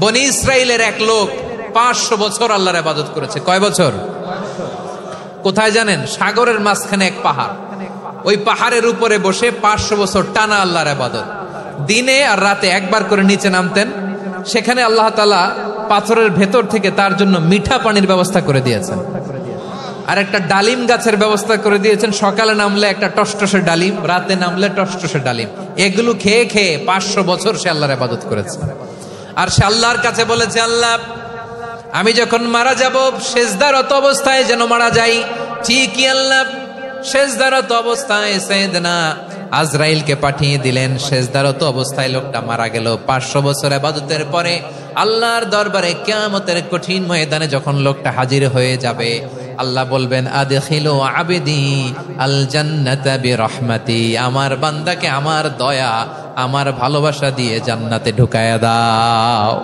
বনি ইসরাইলের এক লোক 500 বছর আল্লাহর ইবাদত করেছে। কয় বছর? কোথায় জানেন? সাগরের মাঝখানে এক পাহাড়, ওই পাহাড়ের উপরে বসে 500 বছর টানা আল্লাহর ইবাদত। দিনে আর রাতে একবার করে নিচে নামতেন। সেখানে আল্লাহ তাআলা পাথরের ভেতর থেকে তার জন্য মিঠা পানির ব্যবস্থা করে দিয়েছেন, আর একটা ডালিম গাছের ব্যবস্থা করে দিয়েছেন। সকালে নামলে একটা টসটসে ডালিম, রাতে নামলে টসটসে ডালিম। এগুলো খেয়ে খেয়ে 500 বছর সে আল্লাহর ইবাদত করেছে। আর সে আল্লাহর কাছে বলেছে, আল্লাহ আমি যখন মারা যাব সেজদারত অবস্থায় যেন মারা যাই। ঠিকই আল্লাহ সেজদারত অবস্থায় সাইয়েদনা আজরাইলকে পাঠিয়ে দিলেন। সেজদারত অবস্থায় লোকটা মারা গেল। 500 বছর ইবাদতের পরে আল্লাহর দরবারে কিয়ামতের কঠিন ময়দানে যখন লোকটা হাজির হয়ে যাবে, আল্লাহ বলবেন, আদখিলু আবদি আল জান্নাতা বিরহমাতি, আমার বান্দাকে আমার দয়া আমার ভালোবাসা দিয়ে জান্নাতে ঢুকায়া দাও।